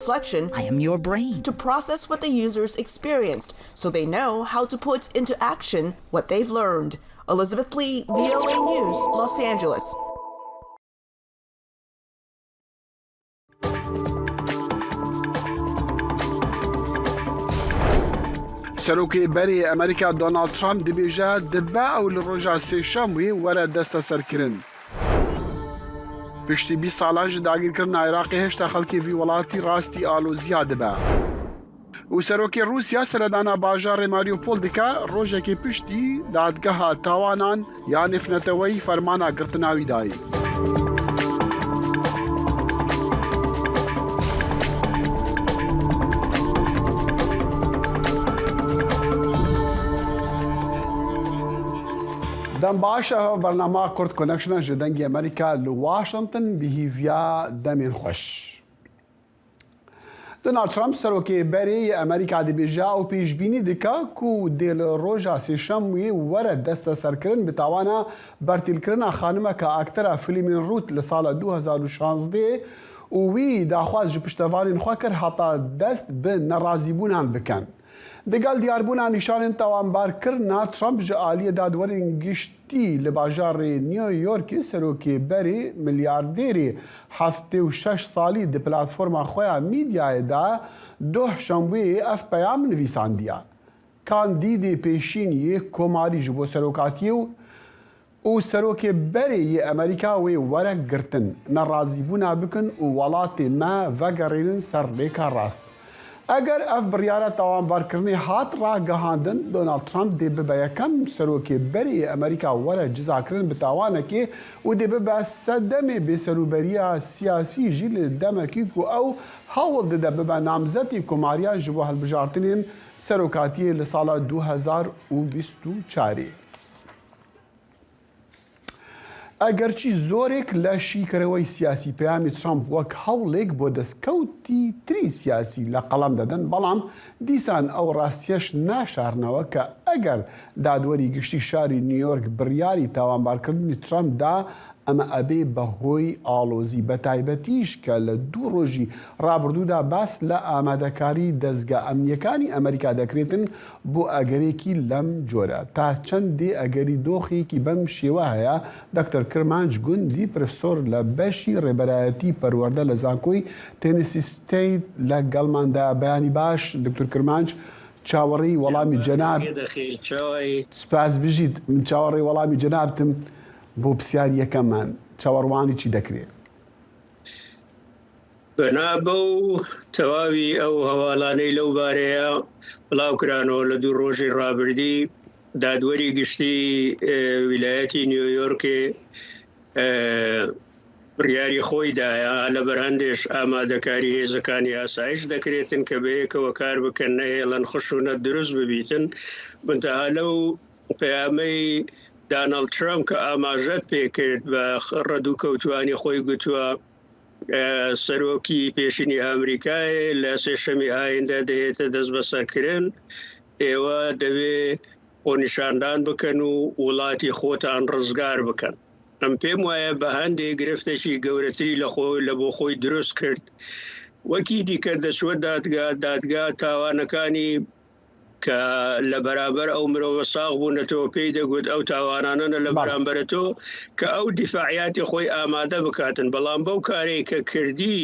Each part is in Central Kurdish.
reflection, I am your brain, to process what the users experienced so they know how to put into action what they've learned. Elizabeth Lee, VOA News, Los Angeles. سروکی بری امریکا دونالد ترامپ دبیجا دبا او لروجا سیشم وی ورا دستا سرکرن. پشتی 20 سالان جی داگیر کرن عراقی هشتا خلکی وی ولاتی راستی آلوزیا دبا. و سروکی روسیا سردانا باجار ماریوپول دکا روژه که پشتی دادگاه تاوانان یا نفنتوی فرمانا گرتناوی دایی. دم باشا برنامه کورت کنکشن جدنگی امریکا لواشنطن بهیویا دمین خوش. دونالد ترامپ سروکی بری امریکا دبیجا و پیشبینی دکا کو دیل روژا سیشم وی ورد دست سرکرن بتوانا برتیل کرن خانمه که اکتر فیلم روت لسال 2016 و وی داخواز جپشتوالین خواه حتی دست به نرازیبونان بکن. دگل دیاربونا نشان توانبار کرنا ترامپ جعالی دادورین گشتی لباجار نیویورکی سروکی بری میلیاردری 76 سالی دی پلاتفورما خویا میدیای دا دوه شنبه اف پیام نویساندیا. کاندیدی پیشینی کماری جبو سروکاتیو و سروکی بری امریکا وی ورق گرتن نرازی بونا بکن و ولات ما وگرین سر لیکا راست. اگر اف بریاره توانبار کرنی هات را گهاندن دونالد ترامپ دی ببا یکم سروکی بری امریکا ورا جزا کرن بتاوانه که و دی ببا صدمه به سروبریا سیاسی جیل دمکی کو او حاول دی ببا نامزتی کماریا جبو هالبجارتنین سروکاتی لسال 2024. اگرچی زورێک لە شیکەرەوەی سیاسی پەیامی ترامپ وەک هەوڵێک بۆ دەستکەوتی تری سیاسی لە قەڵام دەدەن بەڵام دیسان ئەو ڕاستیەش ناشارنەوە کە ئەگەر دادوەری گشتی شاری نیویۆرک بڕیاری تاوانبارکردنی ترامپدا ئەمە ئەبێ بەهۆی ئاڵۆزی بەتایبەتیش کە لە دوو ڕۆژی ڕابردوودا باس لە ئامادەکاری دەستگا ئەمنیەکانی ئەمریکا دەکرێتن بۆ ئەگەرێکی لەم جۆرە تا چەندێ ئەگەری دۆخێکی بەم شێوە هەیە. دکتۆر کرمانج گوندی پرۆفسۆر لە بەشی ڕێبەرایەتی پەروەردە لە زانکۆی تێنسی ستەیت لە گەڵماندا بەیانی باش. دکتۆر کرمانج چاوەڕێی وەڵامی جەناب سپاس بژیت من چاوەڕێی وەڵامی جەنابتم بۆ پرسیاری یەکەممان چاوەڕوانی چی دەکرێت؟ بنا بەو تەواوی ئەو هەواڵانەی لەو بارەیە بڵاوکرانەوە لە دوو ڕۆژی ڕابردی دادوەری گشتی ویلایەتی نیویۆرکێ بڕیاری خۆی دایە لە بەرهەندێش ئامادەکاری هێزەکانی ئاسایش دەکرێتن کە بەیەکەوە کار بکەن نەهێڵەن خشونەت دروست ببیتن. منتەها لەو پەیامەی دانالد ترامپ کە ئاماژەت پێکرد بە ڕەدووکەوتوانی خۆی گوتووە سەرۆکی پێشینی ئەمریکای لە سێشەمی ئایندە دەهێتە دەست بەسەرکردن ئێوە دەوێ خۆنیشاندان بکەن و وڵاتی خۆتان ڕزگار بکەن. ئەم پێم وایە بە هەندێک گرفتەشی گەورەتری لە بۆ خۆی دروست کرد. وەکی دیکە دەچوە دادگا تاوانەکانی کە لە بەرامبەر ئەو مرۆڤە ساغ بوونەتەوە پێی دەگوت ئەو تاوانانە لە بەرامبەرەوە کە ئەو دیفاعیاتی خۆی ئامادە بکاتن. بەڵام بەو کارێک کە کردی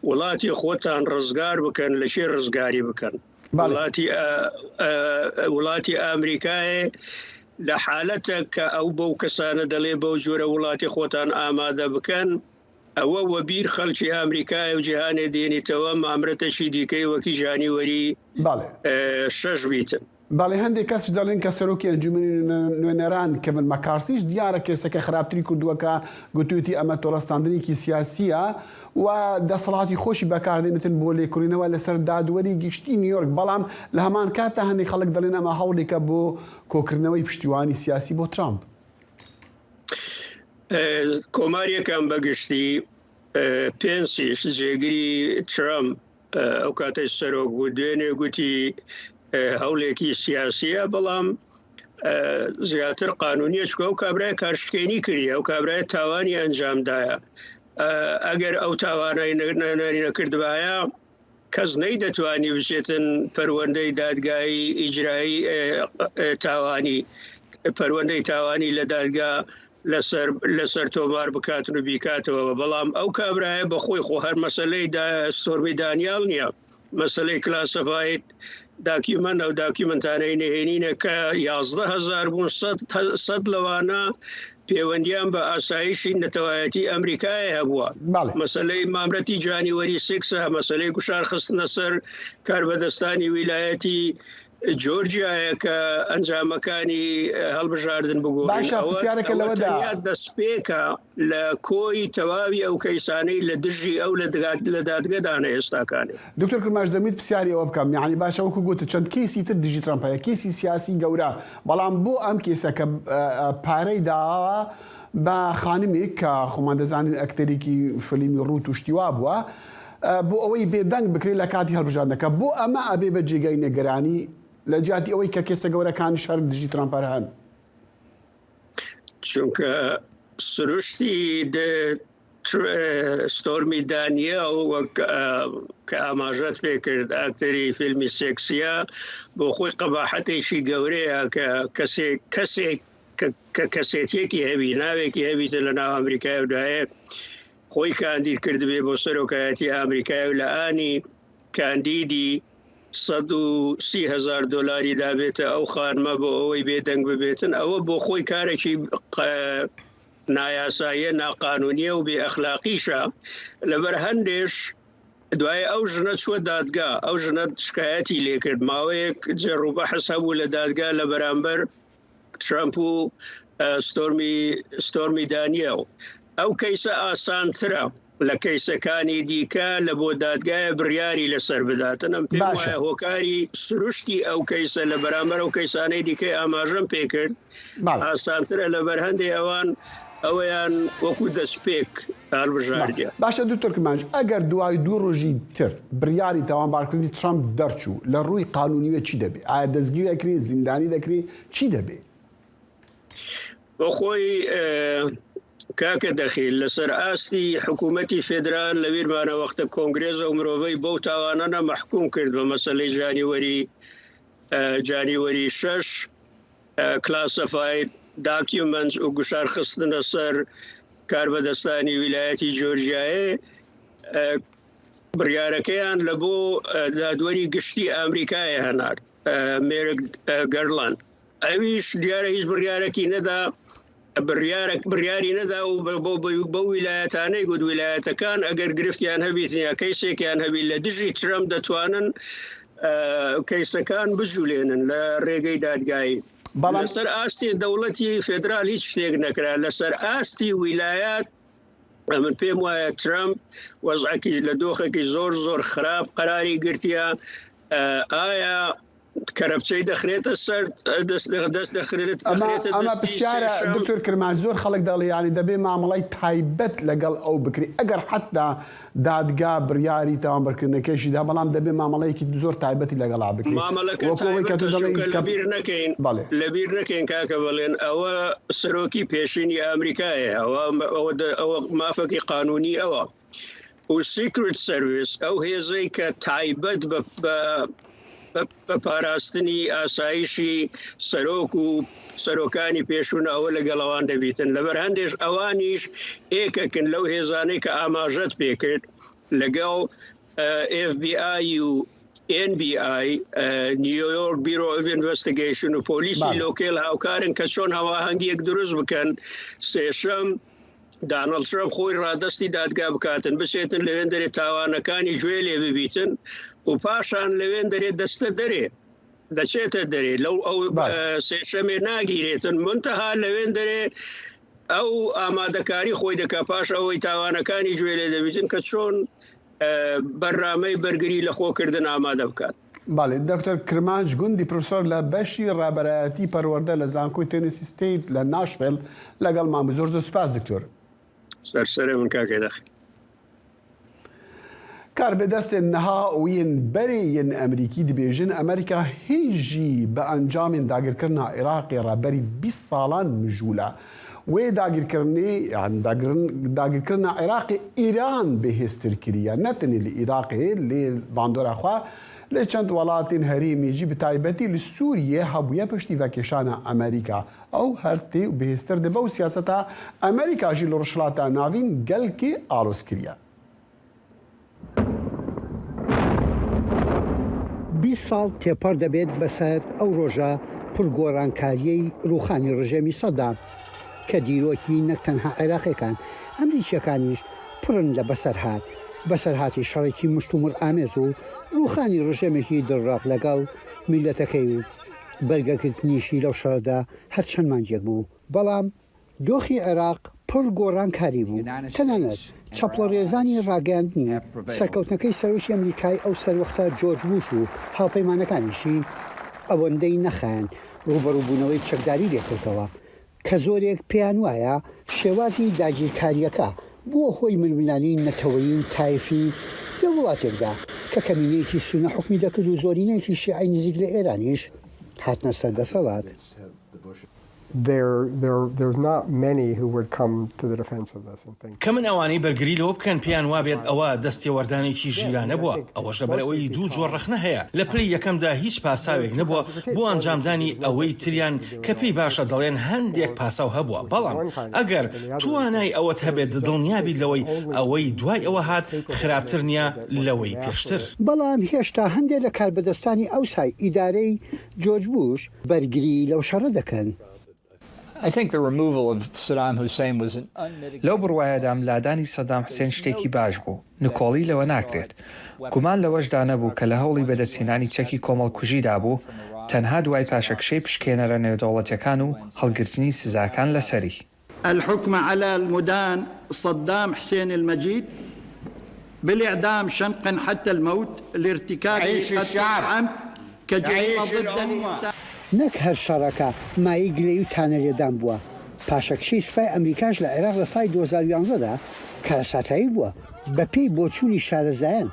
وڵاتی خۆتان ڕزگار بکەن لە شێ ڕزگاری بکەن. وڵاتی ئەمریکایە لە حالەتە کە ئەو بەو کەسانە دەڵێ بەو جۆرە وڵاتی خۆتان ئامادە بکەن ئەوە وەبیر خەڵکی ئەمریکای و جیهانێ دێنیتەوە مامرەتەشی دیکەی وەکی ژانیوەری شەش بیتن. باڵێ هەندێک کەس دەڵێن کە سەرۆکی ئەنجومەنی نوێنەران کەڤن مەکارسیش دیارە کێسەکە خراپتری کردووەکە گوتووتی ئەمە تۆڵەستاندنێکی سیاسیە و دەسەڵاتی خۆشی بەکاردێنێتن بۆ لێکڕینەوە لەسەر دادوەری گشتی نیویۆرک. بەڵام لە هەمان کاتە هەندێک خەڵک دەڵێن ئەمە هەوڵێکە بۆ کۆکردنەوەی پشتیوانی سیاسی بۆ ترامپ. کۆماریەکان بەگشتی پێنسیش جێگیری ترامپ ئەو کاتەی سەرۆک بوو دوێنێ گوتی هەوڵێکی سیاسیە بەڵام زیاتر قانونیە چکە ئەو کابرای کارشکێنی کردی ئەو کابرای تاوانی ئەنجامدایە. ئەگەر ئەو تاوانەی نەکردبایە کەس نەیدەتوانی بچێتن پەروەندەی دادگای ئیجرایی تاوانی پەروەندەی تاوانی لە دادگا لەسەر تۆمار بکاتن و بیکاتەوە بەڵام ئەو کابرایە بەخۆی خۆ هەر مەسلەی ستۆرمی دانیال نییە مەسلەی کلاسەفایت داکیومەنت ئەو داکیومنتانەی نهێنینە کە 11,000 بوون 100 لەوانە پەیوەندیان بە ئاسایشی نەتەوایەتی ئەمریکای هەبووە مەسلەی مامرەتی جانیوەری 6 مەسلەی گوشار خستنە سەر کاربەدەستانی ویلایەتی جۆرجیایە کە ئەنجامەکانی هەڵبژاردن بگۆ دەستپێکە لە کۆی تەواوی ئەو کەیسانەی لە دژی ئەو لە دادگەدانە ئێستاکانی. دکتۆر کرماش دەمێت پرسیاری ئەوە بکەم یعنی باشە وەکو گوتە چەند کێسی تر دژی ترامپەیە کێسی سیاسی گەورە بەڵام بۆ ئەم کێسە کە پارەی داوە بە خانمێک کە خۆمان دەزانین ئەکتەرێکی فیلمی ڕوت و شتیوا بووە بۆ ئەوەی بێدەنگ بکرێت لە کاتی هەڵبژاردنەکە بۆ ئەمە ئەبێ بە جێگەی نێگەرانی لە جیاتی ئەوەی کە کێسە گەورەکانی شار دژی ترامپەر هەن چونکە سروشتی ستۆرمی دانیێل وەک کە ئاماژەت پێ کرد ئاکتەری فیلمی سێکسیە بۆ خۆی قەباحەتێکی گەورەیە کە کەسێک کە کەسێتێکی هەبی ناوێکی هەبیتە لە ناو ئەمریکایدایە خۆی کاندید کردبێ بۆ سەرۆکایەتی ئەمریکای و لە ئانی کاندیدی 130,000 دلاری دابێتە ئەو خانمە بۆ ئەوەی بێدەنگ ببێتن ئەوە بۆ خۆی کارێکی نایاساییە ناقانونیە و بێ ئەخلاقیشە لەبەر هەندێش دوای ئەو ژنە چوە دادگا ئەو ژنە شکایەتی لێکرد ماوەیەک جەڕوبە حسەبوو لە دادگا لە بەرامبەر ترامپ و ستۆرمی دانیێل ئەو کەیسە ئاسانترە لە کەیسەکانی دیکە لە بۆ دادگایە بڕیاری لەسەر بداتن ئەم پێم وایە هۆکاری سروشتی ئەو کەیسە لە بەرامبەر ئەو کەیسانەی دیکەی ئاماژەم پێکرد ئاسانترە لەبەر هەندێک ئەوان ئەوەیان وەکو دەستپێک هەڵبژاردیە. باشە دکتۆر کرماش ئەگەر دوای 2 ڕۆژی تر بڕیاری تاوانبارکردنی ترامپ دەرچوو لە ڕووی قانونیوە چی دەبێت؟ ئایا دەستگیر دەکرێت زیندانی دەکرێت چی دەبێت؟ بۆ خۆی کاکە دەخیل لەسەر ئاستی حکوومەتی فێدرال لە بیرمانە وەختە کۆنگرێزە و مرۆڤەی بەو تاوانانە مەحکوم کرد بە مەسەلەی جانیوەری 6 کلاسەفاید داکیومنت و گوشار خستنە سەر کاربەدەستانی ویلایەتی جۆرجیایە بڕیارەکەیان لە بۆ دادوەری گشتی ئەمریکایە هەنار مێرک گەرلاند ئەویش دیارە هیچ بڕیارێکی نەدا بڕیاری نەدا و بە ویلایەتانەی گوت ویلایەتەکان ئەگەر گرفتیان هەبیتنیا کەیسێکیان هەبی لە دژی ترامپ دەتوانن کەیسەکان بجوولێنن لە ڕێگەی دادگایی لەسەر ئاستی دەوڵەتی فێدرال هیچ شتێک نەکرا لەسەر ئاستی ویلایەت من پێم وایە ترامپ وەزعەکی لە دۆخێکی زۆر خراپ قەراری گرتیە ئایا کەرەبچەی دەخرێتە سەر دەست دەخرێت ئەمە پرسیارە دکتۆر کرمان زۆر خەڵک دەڵێیانی دەبێ مامەڵی تایبەت لەگەڵ ئەو بکری ئەگەر حتا دادگا بڕیاری تاوانبەرکردنەکەیشیدا بەڵام دەبێ مامەڵەیەکی زۆر تایبەتی لەگەڵا بکرێت لەبیر نەکەین کاکە بڵێن ئەوە سەرۆکی پێشینی ئەمریکایە ئەوە مافەکی قانونی ئەوە و سیکرت سەرویس ئەو هێزەی کە تایبەت بە پاراستنی ئاسایشی سەرۆک و سەرۆکانی پێشون ئەوە لەگەڵەوان دەبیتن لەبەر هەندێش ئەوانیش ئێکەکن لەو هێزانەی کە ئاماژەت پێکرد لەگەڵ FBI و NBI نیویۆرک بیرۆ ئۆف ئینڤستیگیشن و پۆلیسی لۆکێل هاوکارن کە چۆن هەواهەنگیەک دروست بکەن سێشەم دانەڵد ترامپ خۆی ڕادستی دادگا بکاتن بچێتن لەوێن دەرێ تاوانەکانی گوێ لێ ببیتن و پاشان لەوێن دەرێ دەستە دەرێ دەچێتە دەرێ لەو ئەو سێشەمێ ناگیرێتن منتەها لەوێن دەرێ ئەو ئامادەکاری خۆی دەکا پاش ئەوەی تاوانەکانی گوێ لێ دەبیتن کە چۆن بەرنامەی بەرگری لە خۆکردن ئامادە بکات. باڵێ دکتۆر کرمانج گوندی پرۆفسۆر لە بەشی ڕابەرایەتی پەروەردە لە زانکۆی تێنسی ستیت لە ناشڤیل لەگەڵ مام زۆر سوپاس دکتۆر. سەرسەرە من کاکە دەخی کار بەدەستێن نەها وین بەرێن ئەمریکی دەبێژن ئەمریکا هیچی بە ئەنجامێن داگیرکردنا عێراقی ڕابەری 20 ساڵان مژوولە و داگیرکردنی یعنی داگیرکردن عراق ایران بهستر کریه نتنی لعراق لباندورا خوا لچند ولاتین هریمی جی بتایبتی لسوریه هبویه پشتی وکشان امریکا او هرتی بهستر دبا و سیاستا امریکا جی لرشلاتا ناوین گل که آلوز کریه 20 ساڵ تێپەڕ دەبێت بەسەر ئەو ڕۆژە پرگۆڕانکاریەی ڕووخانی ڕژێمی سەدام کە دیرۆکی نەک تەنها عێراقیەکان ئەمریکیەکانیش پڕن لە بەسەرهاتی شەڕێکی مشتومڕ ئامێز و ڕووخانی ڕژێمێکی دڵڕاق لەگەڵ میلەتەکەی و بەرگەگرتنیشی لەو شەڕدا هەرچەند مانجێک بوو بەڵام دۆخی عێراق پڕ گۆڕانکاری بوو تەنانەت چەپڵە ڕێزانی ڕاگەاندنی سەرکەوتنەکەی سەرۆکی ئەمریکای ئەو سەروەختە جۆرج بوش و هاوپەیمانەکانیشی ئەوەندەی نەخایەن ڕوبەڕووبوونەوەی چەکداری لێکردەوە کە زۆرێک پێیان وایە شێوازی داگیرکاریەکە بووە هۆی ململانی نەتەوەیی و تایفی لە وڵاتێکدا کە کەمینەیەکی سونە حکمی دەکرد و زۆرینەیەکی شیعی نزیک لە ئێرانیش هاتنە سەردەسەڵات. There's not many who would come to the defense of this and think. کەمن ئەوانەی بەرگری لەوە بکەن پێیان وابێت ئەوە دەستێوەردانێکی ژیرانە بووە ئەوەش لەبەر ئەوەی دوو جۆر ڕەخنە هەیە لە پلەی یەکەمدا هیچ پاساوێک نەبووە بۆ ئەنجامدانی ئەوەی تریان کە پێی باشە دەڵێن هەندێک پاساو هەبووە بەڵام ئەگەر توانای ئەوەت هەبێت دڵنیابی لەوەی ئەوەی دوای ئەوە هات خراپتر نییە لەوەی پێشتر بەڵام هێشتا هەندێک لە کاربەدەستانی ئەوسای ئیدارەی جۆرج بوش بەرگری لەو شەڕە دەکەن. لەو بڕوایەدام لادانی سەدام حوسێن شتێکی باش بوو نکۆڵی لەوە ناکرێت گومان لەوەشدا نەبوو کە لە هەوڵی بەدەستهێنانی چەکی کۆمەڵکوژیدا بوو تەنها دوای پاشەکشەی پشکێنەرە نێودەوڵەتیەکان و هەڵگرتنی سزاکان لەسەری الحكم على المدان صدام حسين المجيد بالإعدام شنقا حتى الموت لارتكاب عمد كجريمة ضد الإنسان. نەک هەر شەڕەکە مای گلەی و تانەلێدان بووە پاشەکشەی سوپای ئەمریکاش لە عێراق لە سای 2011دا کارەساتایی بووە بە پێی بۆچوونی شارەزایان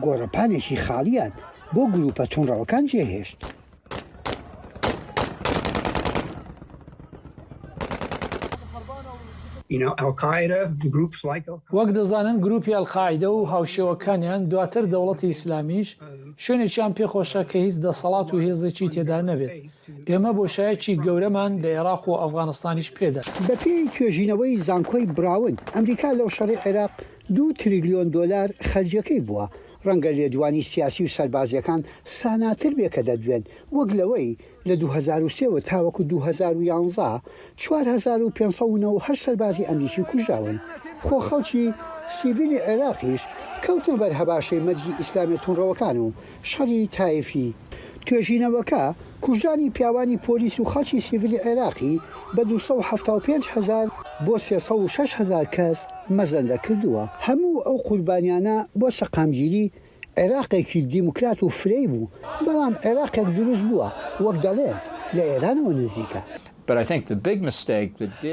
گۆڕەپانێکی خاڵیان بۆ گروپە تونڕەوەکان جێهێشت. وەک دەزانن گروپی ئەلقاعیدە و هاوشێوەکانیان دواتر دەوڵەتی ئیسلامیش شوێنێکیان پێخۆشە کە هیچ دەسەڵات و هێزێکی تێدا نەبێت ئێمە بۆشایەکی گەورەمان لە عێراق و ئەفغانستانیش پێدا بە پێی توێژینەوەی زانکۆی براون ئەمریکا لەو شەڕی عێراق 2 تریلیۆن دۆلار خەرجەکەی بووە ڕەنگە لێدوانی سیاسی و سەربازیەکان ساناتر بێ کە دەدوێن وەک لەوەی لە 2003 تاوەکو 2011 4500 هەر سەربازی ئەمریکی کوژراون خۆ خەڵکی سیڤیلی عێراقیش کەوتنە بەر هەباشەی مەرجی ئیسلامی تونڕەوەکان و شەڕی تایفی توێژینەوەکە کوژرانی پیاوانی پۆلیس و خەڵکی سیڤیلی عێراقی بە 275,000 بۆ 306,000 کەس مەزەندە کردووە هەموو ئەو قوربانیانە بۆ سەقامگیری عێراقێکی دیموکرات و فرەی بوو بەڵام عێراقێک دروست بووە وەک دەڵێن لە ئێرانەوە نزیکە.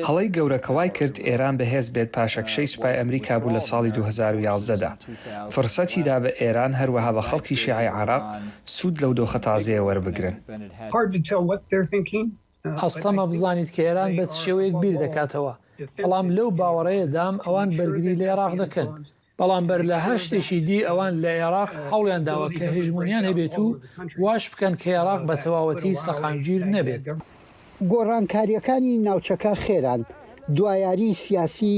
هەڵەی گەورەکەوای کرد ئێران بەهێز بێت پاشەکشەی سوپای ئەمریکا بوو لە ساڵی 2011دا فرسەتیدا بە ئێران هەروەها بە خەڵکی شیعی عێراق سوود لەو دۆخە تازەیە وەربگرن. هەستەمە بزانیت کە ئێران بە شێوەیەک بیر دەکاتەوە بەڵام لەو باوەڕەیەدام ئەوان بەرگری لە عێراق دەکەن بەڵام بەر لە هەر شتێکی دی ئەوان لە عێراق هەوڵیان داوە کە هێژمونیان هەبێت و واش بکەن کە عێراق بە تەواوەتی سەقامگیر نەبێت. گۆڕانکاریەکانی ناوچەکە خێران دوایاری سیاسی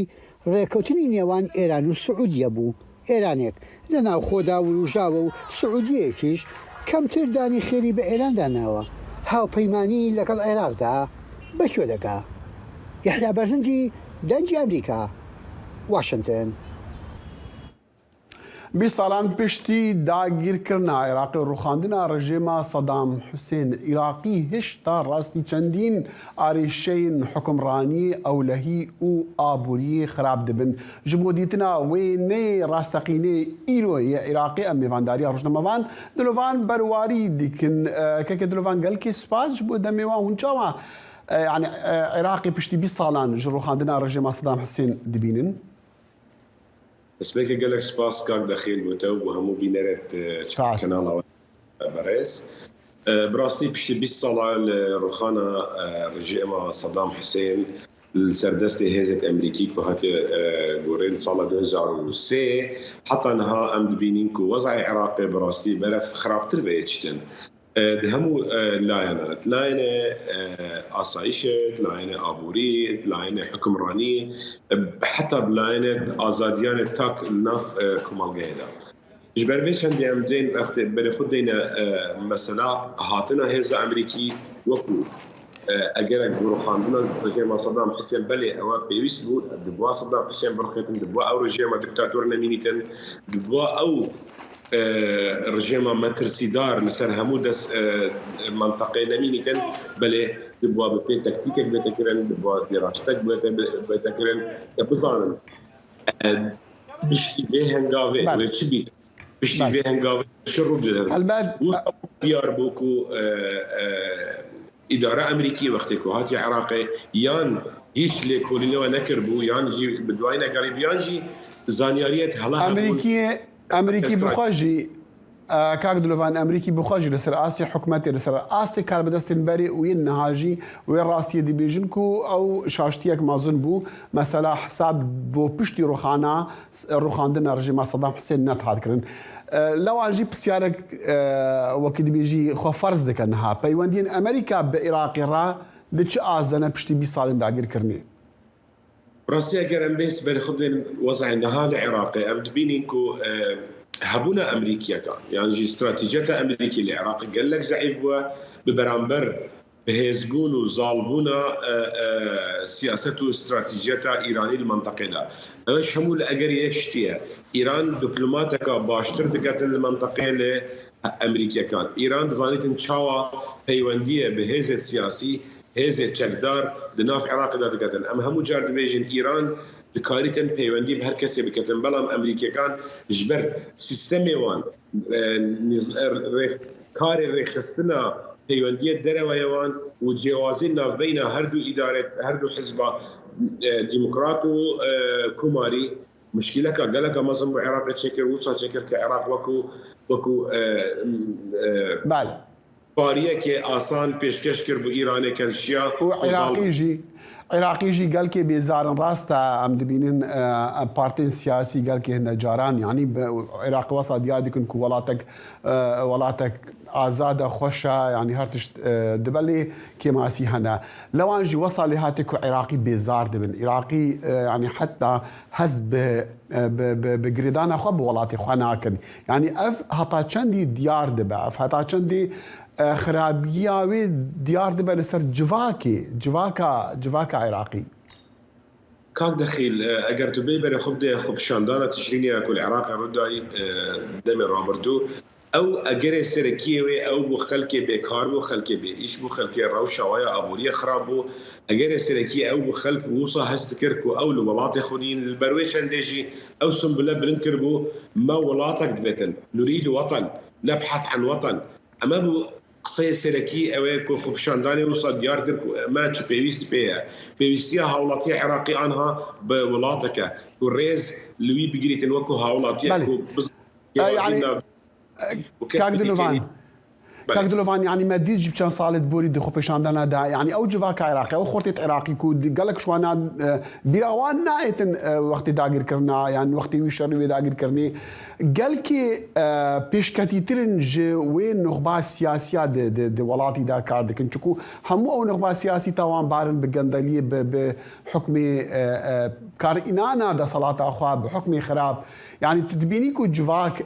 ڕێکەوتنی نێوان ئێران و سعودیە بوو ئێرانێک لە ناو خۆدا وروژاوە و سعودیەکیش کەمتر دانی خێری بە ئێران داناوە هاوپەیمانی لەگەڵ عێراقدا بەکوێ دەگا یەحیا بەرزنجی دەنگی ئەمریکا واشنگتن. 20 ساڵان پشتی داگیرکردنا عێراقی ڕووخاندنە ڕژێما سەدام حوسێن عێراقی هێشتا ڕاستی چەندین ئاریشەین حکمڕانی ئەولەهی و ئابووری خراپ دەبن ji بۆ دیتنا wêneyê rastexînê îroyê عێراقی ئەم mêvandarîya rojnamevan dilovan berwarî dikin keke dilovan gelkê spas ji bo demê wan hûn çawa yani عێراقی piştî 20 salan ji ڕووخاندنە ڕژێما سەدام حوسێن dibînin. سبيك قال لك سباس كاك دخيل بوتو وهمو بينرت كنال بريس براستي بشتي 20 سالة روخانا رجيما صدام حسين السردستي هزت أمريكي وهاتي جوريل صالة 2003 حتى أنها أم بينينكو وضع عراقي براسي بلف خراب تربيتشتن دهمو لاينات لاينة آسايشت لاينة آبوريت لاينة حكمراني حتى بلاينة آزاديان تاك الناف كمال جيدا جبرفيش عندي أمدين أخت بناخدينا مثلا هاتنا هزا أمريكي وكو اگر گورو خاندنا رژیم صدام حسین بله او پیوست بود دبوا صدام حسین برخیتن دبوا او رژیم دیکتاتور نمینیتن دبوا او رژیم مترسیدار لسر همو دس منطقه نمینیتن بله دبوا به تکتیک بتکرن دبوا دراستک بتکرن بزانن بشتی به هنگاوی و چی بی بشتی به هنگاوی شروع بده البته دیار بوکو إدارة أمريكية وقتی که هاتی عراقی یان هیچ لیکولی و نکربو یان جی بدواینا قریب یان جی زانیاریت هلا أمريكي بخاجي كاك دلوفان أمريكي بخاجي لسر آسي حكمتي لسر آسي كار بدستن بري وين نهاجي وين راستي دي بيجنكو أو شاشتيك ما بو مثلا حساب بو بشتي روخانا روخاندنا رجيم صدام حسين نت هاد كرن لو عجيب سيارك وكد بيجي خو فرض دك انها بيوندين امريكا بعراق را دچ ازنه پشتي 20 سال داگير كرني راسي اگر ام بس بر خدن وضع النهال العراقي ام دبينينكو هبونا امريكا كان يعني جي استراتيجيه امريكي العراق قال لك ضعيف بوا ببرامبر بهزقون وظالبونا سياسته واستراتيجيتها ايراني المنطقه لا ايش همول اگر يشتيها ايران دبلوماتك باشتر دكات المنطقه لامريكا كان ايران زانيت تشاوا بيونديه بهذا السياسي هذا تشكدار دناف عراق دكات ام همو جارد بيجن ايران دكاريتن بيوندي بهر كسي بكتن بلام امريكا كان جبر سيستمي وان كاري ريخستنا بيونديه درويوان وجوازين ناف بين هردو اداره هردو حزب ديمقراط وكوماري مشكله قالك مازم العراق تشكر وصا تشكر كعراق وكو بله باريه كي آسان پیشکش کر بو ایران کلشیا عراقي جي قال كي بيزارن راستا ام دبينين بارتين سياسي قال كي هنا جاران يعني العراق وسط ديادكن كو ولاتك آزادة خوشة يعني هرتش دبلي كما سي هنا لو انجي وصل لهاتك عراقي بيزار دبن عراقي يعني حتى هز بجريدانا خب ولاتي خناكن يعني اف هتا چندي ديار دبا اف هتا چندي خرابية ديار دبا لسر جواكا عراقي كان دخيل اگر تو بيبر خب شاندانا تشريني كل عراق رداي دم رابرتو او اگر سركيه او بو خلكي بكار بو خلكي بيش بو خلكي روشه ويا ابوريه خرابو اگر سركيه او بو خلك وصا هستكركو او لولات خونين البرويش انديجي او سنبله بلنكربو ما ولاتك دفتن نريد وطن نبحث عن وطن اما بو قصي سركي اويكو خبشانداني وصا ديار كركو ما تش بيويست بيها بيويستيها هاولاتي عراقي عنها بولاتك والريز لوي بيجريتن وكو هاولاتي يعني كاك دلوفان يعني ما ديج بچان صالت بوري دخو بشاندانا دا يعني او جواك عراقي او خورتت عراقي كو قالك شوانا بيراوان نايتن وقت داغير كرنا يعني وقت ويشر داغير كرني قال كي بيشكاتي ترنج وين نخبا سياسيه د ولاتي دا كارد كنچكو همو او نخبا سياسي توان بارن بغندليه بحكم كارينانا دا صلاه اخوا بحكم خراب يعني تدبينيكو جواك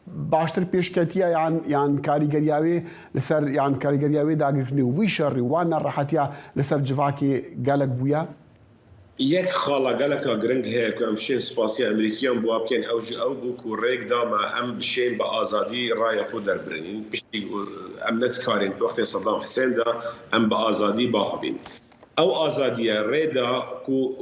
باشتر پیشکتیه یان کاریگریاوی لسر یان کاریگریاوی داگرنی ویشر وانا راحتیا لسر جواکی گالک بویا یک خاله گالک گرنگ هی که امشین سپاسی امریکیان بواب کن او بو ریگ دام ام بشین با آزادی رای خود در برنین بشی ام نت کارین وقت صدام حسین دا ام با آزادی باخبین او آزادی ریدا کو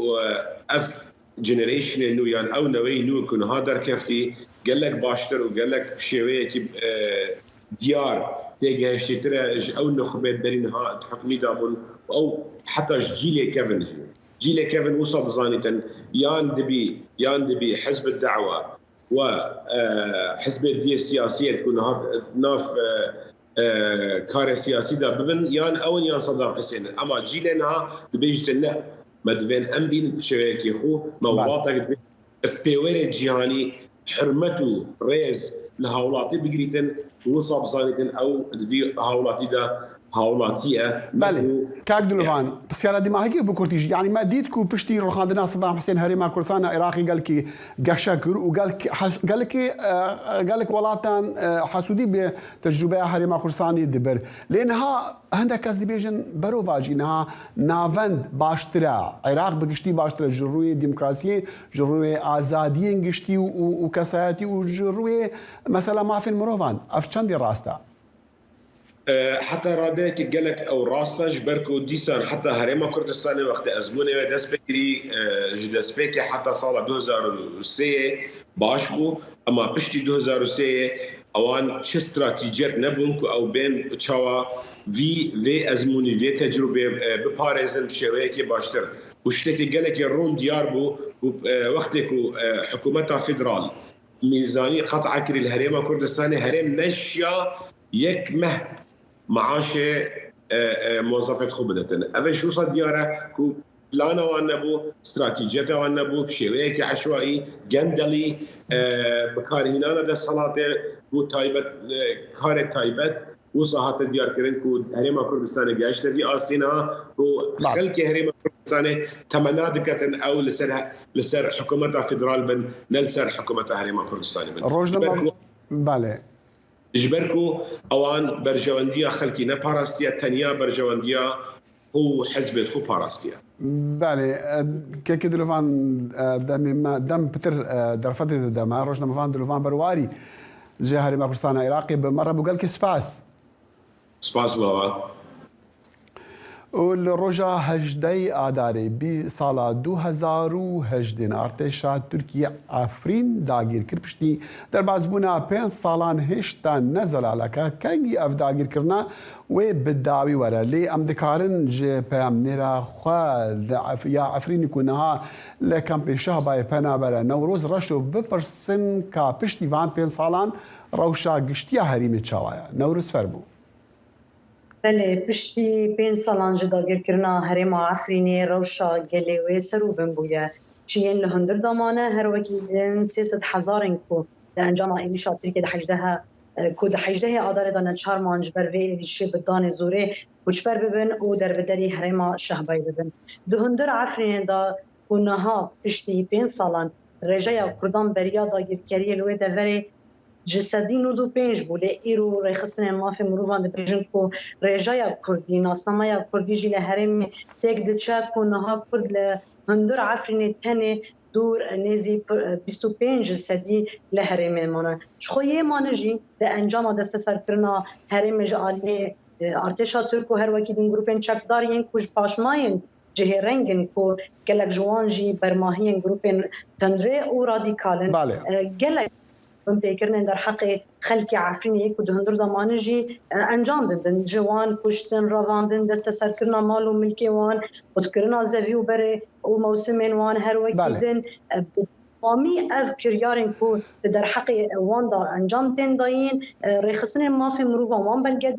اف جنریشن نو یان او نوی نو کن ها در کفتی قال لك باشتر وقال لك شويه ديار تيجي ترى او نخبه برينها تحكمي دابون او حتى جيل كيفن وصل زانيتا يان دبي حزب الدعوه وحزب الديه السياسيه تكون ناف كار سياسي دا ببن يان او يان صدام حسين اما جيلنا دبيجتنا مدفن ام بين شويكي خو مواطن بيوري جياني حرمته ريز لهاولاتي بقريتن وصاب صارتن او في هاولاتي دا هاولاتيه بله كاك دلوان بس يا ردي ما هيك بكورتيج يعني ما ديتكو بشتي روخاندنا صدام حسين هريما كردستان عراقي قال كي قشاكر وقال لك ولاتان حسودي بتجربه هريما كردستاني دبر لانها هندك كاس ديبيجن بروفاجينها نافند باشترا عراق بقشتي باشترا جروي ديمقراطيه جروي ازاديه قشتي وكساتي وجروي مثلا ما في المروفان افشندي راستا حتى رابطة قالك أو راسا جبركو ديسان حتى هريما كردستان وقت أزمونة دس فكري جدس فكري حتى صار 2003 باشبو أما بشتي 2003 أوان شو استراتيجيات نبونكو أو بين تشاوا في أزموني في تجربة بباريزن بشويكي باشتر وشتكي قالك يرون دياربو وقتكو حكومتها فيدرال ميزانية قطع كري الهريما كردستاني هريم نشيا يكمه معاش موظفة خبرتن أول شو صار دياره كو بلانا وانبو استراتيجيته وانبو بشويك عشوائي جندلي بكارهنانا ده صلاته كو تايبت كار تايبت وصاحات ديار كرن كو هريما كردستان جاش في آسينا كو خلك هريما كردستان تمنادكتن أو لسر حكومة فيدرال بن نلسر حكومة هريما كردستان بن روجنا بله جبركو اوان برجوانديا خلكي نباراستيا تانيا برجوانديا هو حزب خو باراستيا بله كيك دلوفان دم بتر درفت دم روجنا مفان دلوفان برواري جهري ما كردستان عراقي بمره بقول لك سباس بابا والروجا هجدي آداري بسالة 2018 ارتشا تركيا عفرين داگیر کرپشتی در بازبونا 5 سالان هشتا نزل علاکا کنگی اف داگیر کرنا و بداوی وره لی ام دکارن جه پیام نیرا خواه یا عفرین کنها لکم شهبای پنا بره نوروز رشو بپرسن که پشتی وان 5 سالان روشا گشتیا حریم چاوایا نوروز فرمو بله پشتی 5 سالان جداگیر کرنا هرما عفرینی روشا گلیوی سروبن بویا چین لهندر دامانه هر وکی دن 300,000 کو ده انجام اینی شاتری که ده حجده کو ده حجده آدار دانه 4 مانج بر وی ریشه بدان زوره کوچبر ببن او در بدری هرما شهبای ببن ده هندر عفرینی دا کنها پشتی 5 سالان رجای کردان بریا داگیر کری لوی دوره جسدی نودو پنج بوده ایرو رخصن مافی مروان دپیجن کو رجای کردی ناسنامای کردی جیل هرم تک دچا کنها کرد ل هندر عفرین تنه دور نزی 25 جسدی لهرم مانه شخوی مانجی ده انجام دست سرکرنا هرم جالی ارتشا ترکو هر وکی دین گروپن چکدار ین کوج پاشماین جه رنگن کو گلک جوانجی برماهین گروپن تندره او رادیکالن گلک بمتكرنا در حق خلق عفريني كود هندر ضمانجي انجام دن جوان كشتن رواندن دست سركرنا مال وملكي وان وتكرنا زفيو بري وموسمين وان هر وكيدن قامي اذكر يارن كو در حق واندا انجام تن داين رخصن ما في مروفا وان بلقد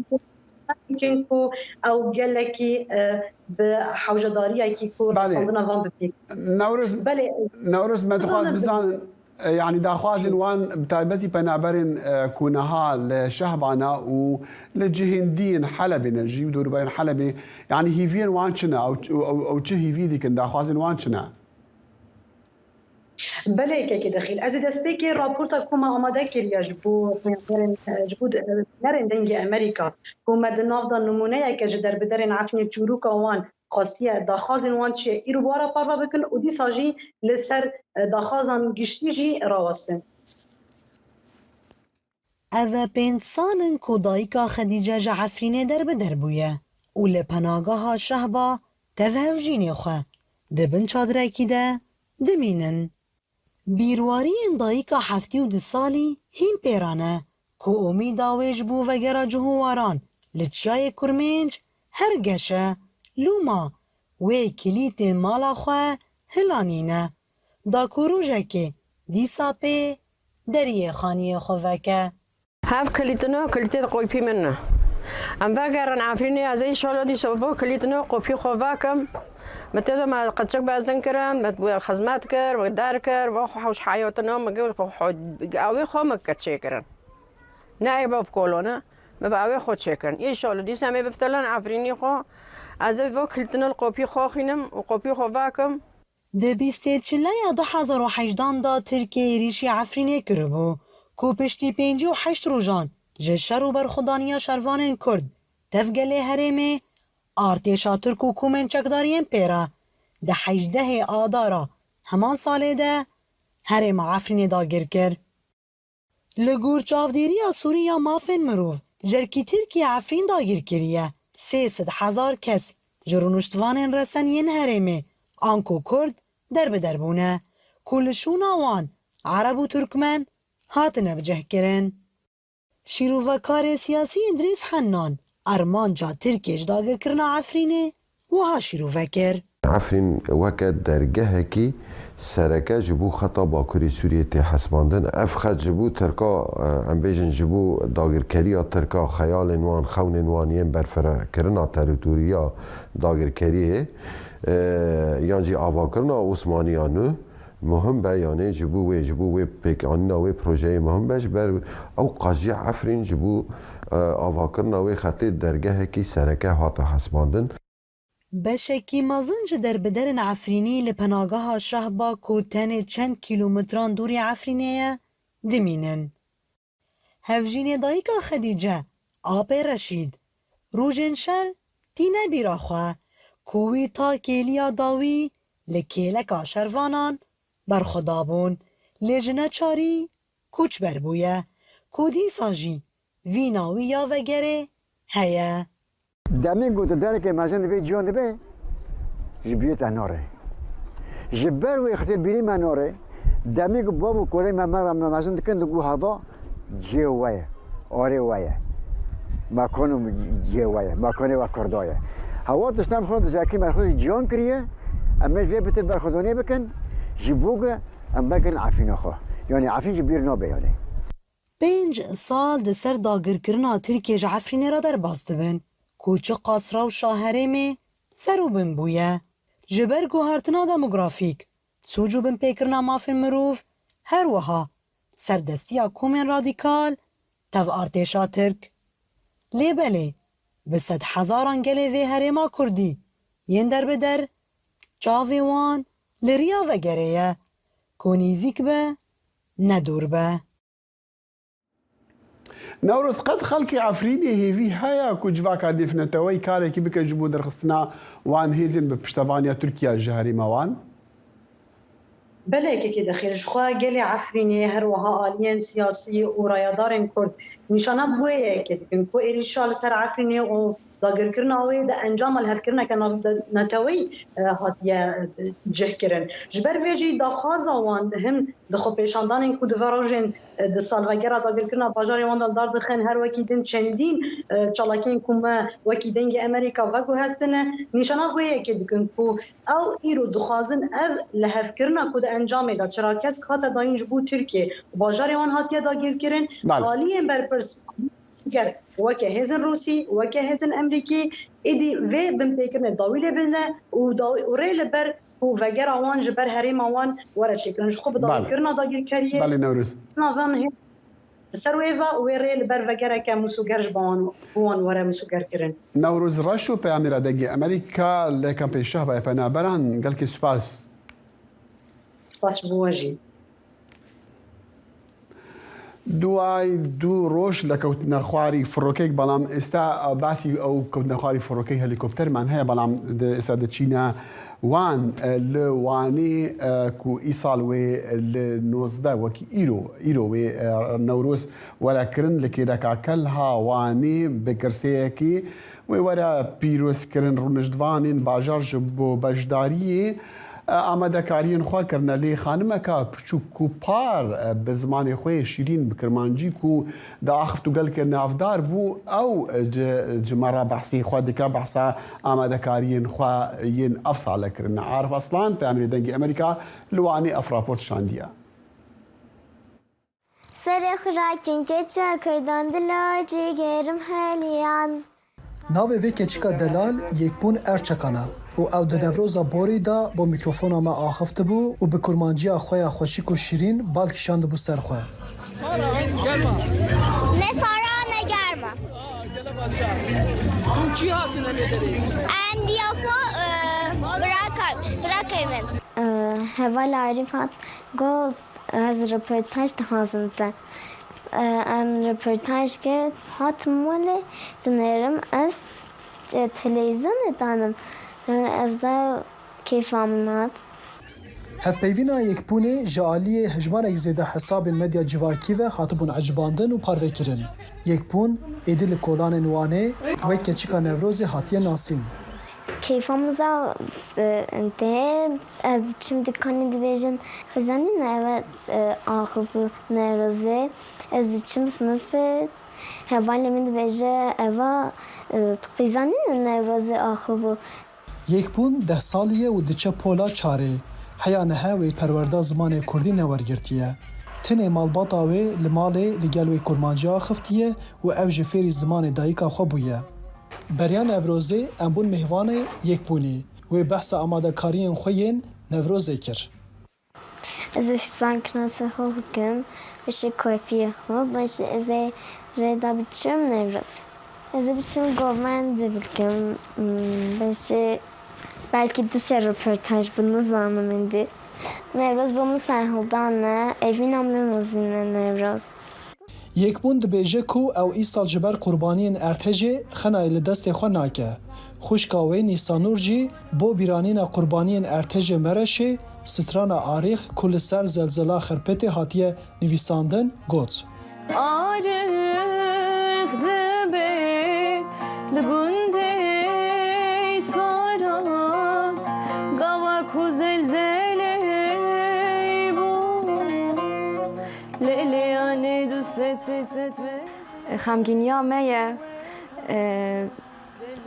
يمكن كو او قالكي بحوجداريه كي كو صندنا فان بيك نورس ما تخاز بزان يعني داخوازن وان بتايبتي بنابرن كونها لشهبانا ولجهندين حلبي نجي ودور بين حلبي يعني هيفين وانشنا او تشي في ديك داخوازن وانشنا بله که داخل از دسته که راپورتا کوما آماده کردی جبو نرن دنگ امریکا کوما دناف دا نمونه که جدر بدرن عفنی چوروک وان خاصیه داخازن وان چه ایرو بارا پاروا بکن و دی ساجی لسر داخازن گشتی جی راوستن اوه 5 سالن کودایکا خدیجه جعفرینه در بدر بویه و لپناگاه شهبا تفهو جینی خواه دبن چادرکی ده دمینن بیرواری دایکا 72 سالی هین پیرانه که امید آویج بو وگرا جهواران لچیای کرمنج هر گشه لوما وی کلیت مالا خواه هلانینه دا کروژه که دیسا پی دریه خانی خواه که هف کلیتنا کلیت قوی پی منه ام باگرن عفرینی از این شالو دی سوفو کلیت نو قفی خواکم متى ما قد شك بعزن كران مت خدمات كر ودار كر وحوش حياتنا ما قوي خو ما كتشكرن نائب في كولونا ما بقوي خو تشكرن اي شالو دي سامي بفتلن عفرینی خو از وکلتن القفی خو خینم وقفی خواکم ده بیسته چله یا 2018 دا ترکیه ریشی عفرینه کربو کو پشتی 58 روزان جشر و برخودانیا شروان کرد تفگله هرمه ارتشا ترک و کومن چکدارین پیرا ده 18 آدارا همان ساله ده هرم عفرینه دا گر کر لگور چاودیریا سوریا مافن مروف جرکی ترکی عفرین دا گر کریه 300,000 کس جرونشتوان رسنین هرمه آنکو کرد در بدر بونه کلشون آوان عرب و ترکمن هاتنه بجه کرن شیروکار سیاسی ادریس حنان ارمان جا ترکیش داگر کرنا عفرینه و ها شیروکر عفرین وقت درگه کی سرکه جبو خطا باکوری سوریه تی حسباندن اف خط جبو ترکا امبیجن جبو داگرکری ترکا خیال انوان خون انوانیم برفره کرنا تریتوریا داگرکریه یعنی آوا کرنا عثمانیانو مهم به یعنی جبو و پیکانینا و پروژه مهم بش بر او قاضی عفرین جبو آوا کرنا و خطی درگه کی سرکه هاتا حسباندن بشکی مازنج در بدرن عفرینی لپناگاه شهبا کوتن چند کیلومتران دوری عفرینیه دمینن. هفجین دایکا خدیجه آب رشید روژن شر تینه بیراخواه کوی تا کلیا داوی لکیلکا شروانان برخدابون لجنه چاری کوچ بربویه کودی ساجی ویناوی یا وگره هیه دامین گوت داره که مازن به جون به جبیت اناره جبر و اختیار بیری مناره دامین بابو کوره مامرا مازن کند گو هوا جوایه آره وایه ما کنم جوایه ما کنه و کردایه هوا داشتم خود زاکی ما خود جون کریه اما جوی بتر برخودانی بکن جبوگه ام بکن عفین خو یعنی عفین جبیر نابه یعنی 5 سال ده سر داگر کرنا ترکیه عفرینه را در باز دبن کوچه قاصرا و شاهرمه سرو بن بویه جبر گوهرتنا دموگرافیک سوجو بن پیکرنا مافن مروف هر وها سردستیا کومن رادیکال تف ارتشا ترک لی بله به 100,000 انگله وی هرما کردی ین در بدر چاوی وان لریا وگره کونیزیک به ندور به نوروز قد خلقی عفرینی هیوی هیا کجواکا دیفنتوی کاری که بکه جبو درخستنا وان هیزین به پشتوانیا ترکیه جهری موان بله که داخلش خواه گلی عفرینی هر وها آلیان سیاسی و رایدارن کرد نشانه بویه که دیگن کو ایریشال سر عفرینی و داگر کرنا وی ده انجام الهف کرنا که نتوی هاتیه جه کرن جبر ویجی داخواز آوان هم دخو پیشاندان که دواراجن ده سالوگره داگر کرنا باجاری وان دار دخن هر وکیدن چندین چالاکین کم وکیدنگ امریکا وگو هستنه نشانه بویه که دیگن کو او ایرو دخوازن او لهف کرنا که ده انجام ده چرا کس خاطر داین جبو ترکیه باجاری وان هاتیه داگر کرن حالیم برپرس گر وکه هزن روسی وکه هزن امریکی ایدی و بن پیکرنه داویله بنه و ریل بر و وگر آوان جبر هریم آوان ورد شکرنش خوب داویل کرنا داگیر کریه بله نوروز سنافان سرویوا و ریل بر وگر که مسوگرش بوان ورد مسوگر کرن نوروز رشو پی امیره دگی امریکا لیکن پیشه بای پنابران گل که سپاس بواجی دوای دو روش لکوتنا خواری فروکیک بلام استا باسی او کوتنا خواری فروکی هلیکوپتر من هي بلام استا دچینا وان لوانی کو ایصال و لنوزدا وکی ایرو و نوروز ولا کرن لکیدا کاکل ها وانی بکرسیه کی و ورا پیروس کرن رونجدوانین باجار جبو بجداری آماده کارین خواه کرنا لی خانمه که پچو کوپار به زمان خواه شیرین بکرمانجی کو دا آخفتو گل کرنا افدار بو او جمارا بحثی خواه دکا بحثا آماده کارین خواه ین افصاله کرنا عارف اصلان پی امری دنگی امریکا لوانی افراپورت شاندیا سر خراکن که چه کردن دلاجی گرم هلیان ناوی وی کچیکا دلال یک بون ارچکانه و او د نوروزا بوری دا با میکروفونا ما آخفت بو و به کرمانجی خویا خوشیک و شیرین بالکشاند بو سرخواه نه سارا نه گرما اون چی هاتنه نداری؟ اندیافو براکر من هوا عرفت گفت از رپورتاج تهازنده رپورتاج کرد هات موله دنرم از تلویزیون دانم از دا کیفامنات هفپیوینا یک پونه جالی هجمارک زیده حساب مدیا جواکی و هاتبون عجباندن و پاروه کرن. یک پون ایدیل کولان نوانه و کچیکا نوروز هاتیه ناسین. کیفاموزا انتهی از چیم دکانی دیویژن خزانی نه آخر نوروزه از چیم سنف هوالی من دیویژه اوا خزانی نوروزه آخر یک پون 10 سالیه و دچه پولا چاره. حیانه و پرورده زمان کردی نورگرتیه. تنه مالباتا و لماله لگل و کرمانجی آخفتیه و او جفری زمان دایکا خوابویه. بریان نوروزه امبون مهوانه یک پونی و بحث آماده کارین خوین نوروزه کر. از افسان کناسه خوب کم بشه کافیه خوب باشه از ردا بچم نوروز. از بچم گومند بکم باشه belki de ser röportaj bunu zamanında. Nevroz bu serhildanne evin amlemuzine Nevroz. یکبون دبیجه کو او ای سال جبر قربانین ارتجه خنای لدست خو ناکه. خوشکاوی نیسانور جی بو بیرانین قربانین ارتجه مرشه ستران آریخ کل سر زلزلا خرپت هاتیه نویساندن گوت. آریخ دبی لبونده سارا گوا کو زلزله بو لیلیانه دو ست خمگینیا میه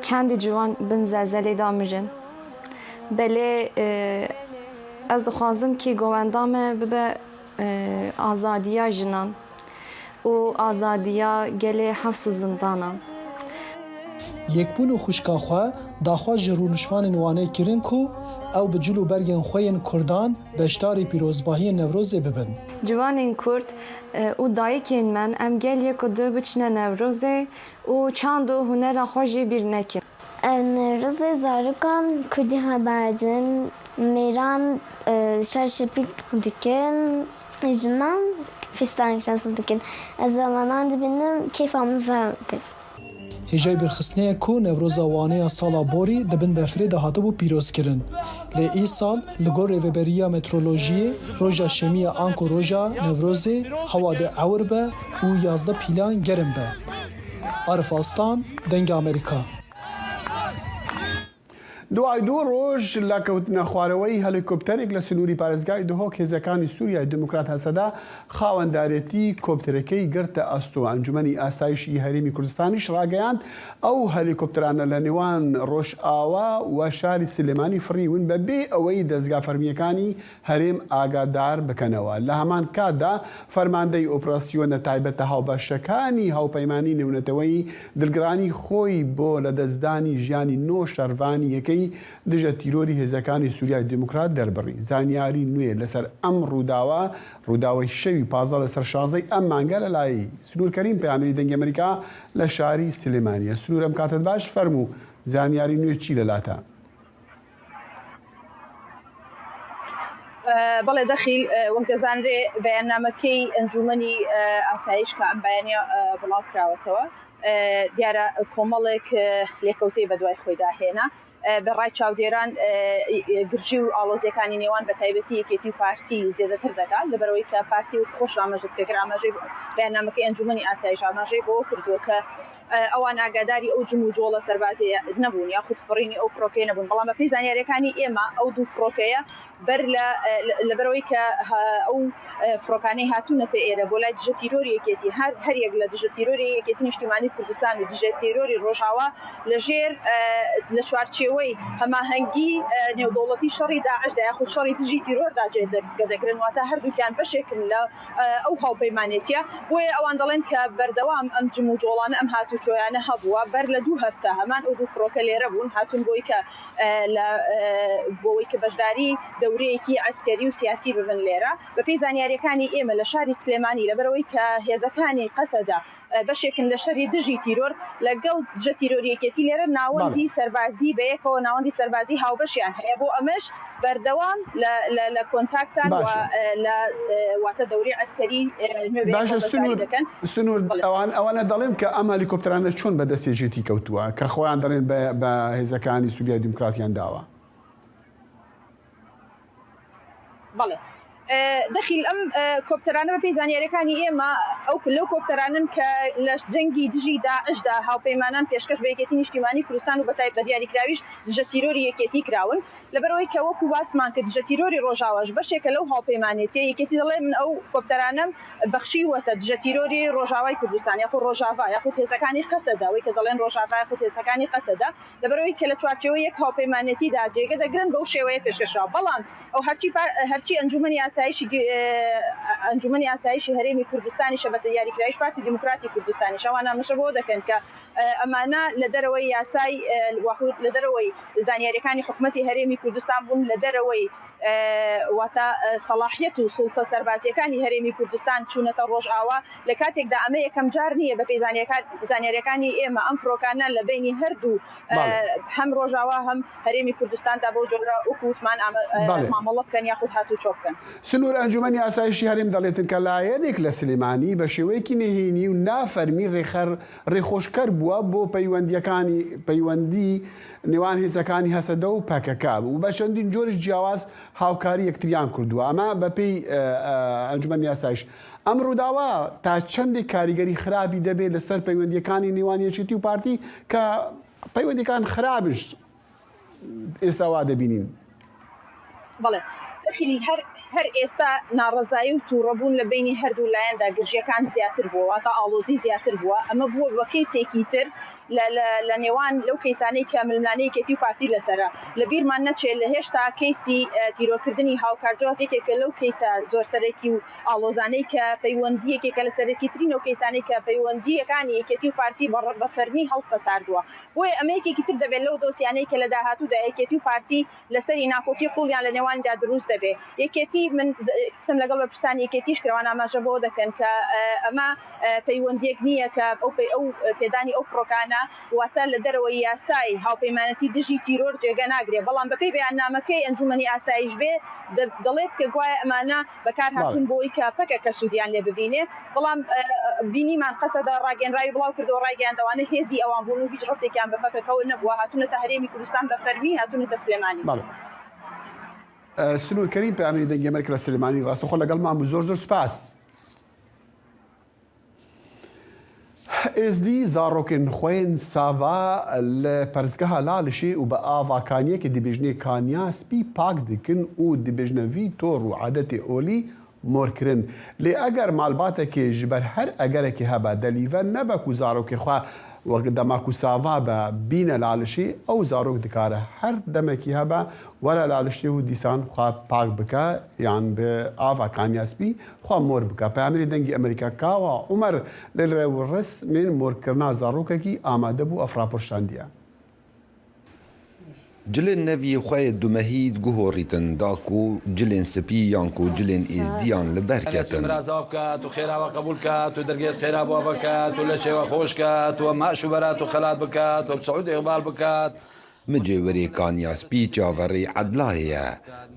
چند جوان بن زلزله دامرن بله از دخوازم که گوندامه ببه آزادیا جنان و آزادیا گله حفظ و زندانان یکبون و خوشکا خواه داخوا جرونشوان نوانه کرن کو او به جلو برگن خوین کردان بشتاری پیروزباهی نوروزه ببن. جوانین کرد و دایکین من ام گل یک و دو بچنه نوروزه و چند و هنر خوشی بیر نکن. نوروزه زارکان کردی ها بردن میران شرشپیک دیکن جنان فستان کراسل دیکن از زمانان دبینم کیفاموزه کرد. هجای برخصنه کو نوروزا وانه سالا بوری دبن بفری دهاتو بو پیروز کرن. لی ای سال لگور ریوبریا مترولوژی روژا شمی آنکو روژا نوروزه هوا ده عور به و 11 پیلان گرم به. عرف آستان دنگ امریکا. دوای دو ڕۆژ لە کەوتنە خوارەوەی هەلیکۆپتەرێک لە سنووری پارێزگای دهۆک هێزەکانی سووریای دموکرات هەسەدا خاوەندارێتی کۆپتەرەکەی گرتە ئەستۆ. ئەنجومەنی ئاسایشی هەرێمی کوردستانیش ڕاگەیاند ئەو هەلیکۆپتەرانە لە نێوان ڕۆژئاوا و شاری سلێمانی فڕیون بەبێ ئەوەی دەستگا فەرمیەکانی هەرێم ئاگادار بکەنەوە. لە هەمان کاتدا فەرماندەی ئۆپراسیۆنە تایبەتە هاوبەشەکانی هاوپەیمانی نێونەتەوەی دڵگرانی خۆی بۆ لە دەستدانی ژیانی نۆ شەروانی یەکەی دژە تیرۆری هێزەکانی سووریای دموکرات دەربڕی. زانیاری نوێ لەسەر ئەم ڕووداوەی شەوی 15 لەسەر 16 ئەم مانگە لە لای سنوورکەریم پەیامەری دەنگی ئەمریکا لە شاری سلێمانیە. سنوور ئەم کاتت باش فەرموو زانیاری نوێ چی لەلاتە؟ بەڵێ دەخیل وەکدەزانرێ بەیاننامەکەی ئەنجومەنی ئاسایش کە ئەم بەیانە بڵاو کراوەتەوە دیارە کۆمەڵێک لێکەوتەی بەدوای خۆیدا هێنا بەڕای چاودێران گرژی و ئاڵۆزیەکانی نێوان بە تایبەتی یەکێتی پارتی زیادەتر دەکات لەبەرەوەی کە پارتی خۆش ئاماژە کرێت ئاماژەی بەیاننامەکەی ئەنجومەنی ئاسایش ئاماژەی بۆ کردووە کە ئەوان ئاگاداری ئەو جم و جۆڵە سەربازی نەبوون یاخود فڕینی ئەو فڕۆکەی نەبوون بەڵام بەپێی زانیاریەکانی ئێمە ئەو دوو فڕۆکەیە بەر لەبەرەوەی کە ئەو فڕۆکانەی هاتوونەتە ئێرە بۆ لای دژە تیرۆری یەکێتی هەریەک لە دژە تیرۆری یەکێتی نیشتیمانی کوردستان و دژە تیرۆری ڕۆژاوا لەژێر لە چوارچێوەی هەماهەنگی نێودەوڵەتی شەڕی داعشدا یاخود شەڕی دژی تیرۆردا جێدەکرێن واتە هەردووکیان بەشێکن لە ئەو هاوپەیمانێتیە بۆیە ئەوان دەڵێن کە بەردەوام ئەم جم و جۆڵانە ئەم هاتوچۆیانە هەبووە بەر لە 2 هەفتە هەمان ئەو دوو فڕۆکە لێرە بوون هاتون بۆی کە بەشداری دەورەیەکی عسکەری و سیاسی ببن لێرە بەپێی زانیاریەکانی ئێمە لە شاری سلێمانی لەبەرەوەی کە هێزەکانی قەسەدا بەشێکن لە شەری دژی تیرۆر لەگەڵ دژە تیرۆریەکێتی لێرە ناوەندی سەربازی بەیەکەوە ناوەندی سەربازی هاوبەشیان هەیە بۆ ئەمەش بەردەوام لە کۆنتاکتان لە واتە دەوری عسکەری دەکەن سنوور ئەوانە دەڵێن کە ئەم هەلیکۆپتەرانە چۆن بەدەستێژێتی کەوتووە کە خۆیان دەڵێن بە هێزەکانی سووریای دیموکراتیان داوە بەڵێ دەخیل ئەم کۆپتەرانە بە پێی زانیاریەکانی ئێمە ئەو لەو کۆپتەرانن کە لە جەنگی دژی داعشدا هاوپەیمانان پێشکەش بە یەکێتی نیشتیمانی کوردستان و بە دیاریکراویش دژە تیرۆری یەکێتی کراون لەبەرەوەی کە وەکو باسمان کرد دژە تیرۆری ڕۆژاواش بەشێکە لەو هاوپەیمانێتیە یەکێتی دەڵێ من ئەو کۆپتەرانم بەخشیوەتە دژە تیرۆری ڕۆژاوای کوردستان یاخود ڕۆژاوا یاخود هێزەکانی قەسەدا وەی کە دەڵێن ڕۆژاوا یاخود هێزەکانی قەسەدا لەبەرەوەی کە لە چوارچێوەی یەک هاوپەیمانێتیدا جێگە دەگرن بەو شێوەیە پێشکەشراوە بەڵام ئەو هەرچی ئەنجومەنی ئاسایشی هەرێمی کوردستانی شەبەتە یاریکراویش پارتی دیموکراتی کوردستانی شەوانە مەشە بۆ دەکەن کە ئەمانە لە دەرەوەی یاسای لە دەرەوەی زانیاریەکانی حکوومەتی هەرێمی کوردستان بوون لە دەرەوەی واتە سەلاحیەت و سوڵتە سەربازیەکانی هەرێمی کوردستان چوونەتە ڕۆژئاوا لە کاتێکدا ئەمە یەکەم جار نییە بە پێی زانیاریەکانی ئێمە ئەم فڕۆکانە لە بینی هەردوو هەم ڕۆژاوا هەم هەرێمی کوردستاندا بۆ جۆرە وەکووتمان مامەڵە بکەن یاخود هاتوچۆ بکەن. سنوور ئەنجومەنی ئاسایشی هەرێم دەڵێتن کە لایەنێک لە سلێمانی بە شێوەیەکی نهێنی و نافەرمی ڕێخۆشکەر بووە بۆ پەیوەندی نێوان هێزەکانی هەسەدە و پەکەکە و بە چەندین جۆرش جیاواز هاوکاری یەکتریان کردووە ئەمە بەپێی ئەنجومەنی ئاسایش ئەم ڕووداوە تا چەندێک کاریگەری خراپی دەبێت لەسەر پەیوەندیەکانی نێوان یەکێتی و پارتی کە پەیوەندیەکان خراپش ئێستاوا دەبینین. بەڵێ هەر ئێستا ناڕزایی و تووڕەبوون لە بینی هەردوو لایەندا گرژیەکان زیاتر بووە واتە ئاڵۆزی زیاتر بووە ئەمە بووە بە کەیسێکی تر لە نێوان لەو کەیسانەی کە ململانەی یەکێتی و پارتی لەسەرە لە بیرمان نەچێت لە هێشتا کەیسی تیرۆکردنی هاوکارجاتێکێکە لەو کەیسە زۆر سەرەکی و ئاڵۆزانەی کە پەیوەندیەکێکە لە سەرەکی ترین و کەیسانەی کە پەیوەندیەکانی یەکێتی و پارتی بە فەرمی هەڵقەساردووە بۆیە ئەمە یەکێکی تر دەبێت لەو دۆسیانەی کە لە داهاتوودا یەکێتی و پارتی لەسەری ناکۆکی قوڵیان لە نێواندا دروست دەبێت یەکێتی من قسم لەگەڵ بە پرسانی یەکێتیش کردوان ئاماژە بۆ دەکەن کە ئەمە پەیوەندیەک نییە کە ئەو پێدانی ئەو فڕۆکانە واتە لە دەرەوەی یاسای هاوپەیمانەتی دژی تیرۆر جێگە ناگرێت بەڵام بەپێی بەیاننامەکەی ئەنجومەنی ئاسایش بێ دەڵێت کە گوایە ئەمانە بەکار هاتوون بۆی کە پەکە کە سوودیان لێ ببینێ بەڵام بینیمان قەسەدا ڕاگەنراوی بڵاو کردەوە ڕاگەیاندەوانە هێزی ئەوان بوون و هیچ ڕەتێکیان بە پەکەکەوە نەبووە هاتوونەتە هەرێمی کوردستان بە فەرمی هاتوونەتە سلێمانی. سنوور کەریم پەیامەری دەنگی ئەمریکا لە سلێمانی ڕاستەوخۆ لەگەڵمان بوو زۆر سوپاس. ئێزدی زارۆکن خوێن ساوا لە پەرزگەها لاڵشێ و بە ئاڤاکانیەکی دەبێژنێ کانیاسپی پاک دکن و دەبێژنەوی تۆڕ و عادەتێ ئۆلی مۆرکردن لێ ئەگەر مالباتێکی ji ber her ئەگەرێکی هەبە دەلیڤە نەبەک و زارۆکی خوا دەماک و ساوا بە بینە لاڵشی ئەو زارۆک دکارە هەر دەمێکی هەبە وەرە لاڵشتی و دیسان خوا پاک بکە یان بە ئاوا کانیاسپی خوا مۆر بکە پەیامەری دەنگی ئەمریکا کاوە عومەر لە ڕێوەڕست من مۆرکردنا زارۆکێکی ئامادە بوو ئەفراپۆشتاندیە. Cilên nevî xwe dumehîd guhorîtin daku cilên spî yanku cilên êzdiyan li ber ketin. Mirazav kat û xêrawa qebûl kat û dergehê xêra bo bikat û leşê we xweş kat û maş û berat û xelat bikat û Saûd iqbal bikat. Micêwerê Kanyaspî çaverê Edlayê ye.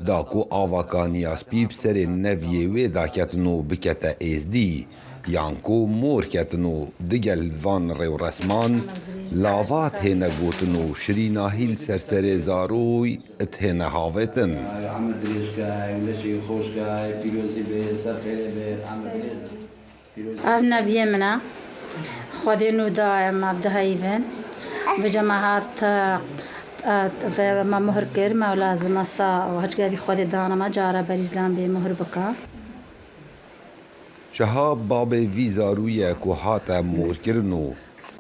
Daku ava Kanyaspî bi serê neviyê wê daketin û bikete êzdî. Yanku mor ketin û digel van rêwresman lavat hêne gotin û şirînahîl serserê zaroy it hêne havetin. Ev neviyê min e خودینو دایم عبدهایون و جماعت و ما مهر کر ما لازم است و هرچی خود دانم ما جاره بریزلام به مهر بکار. شهاب باب ویزاروی کوهات مورکرنو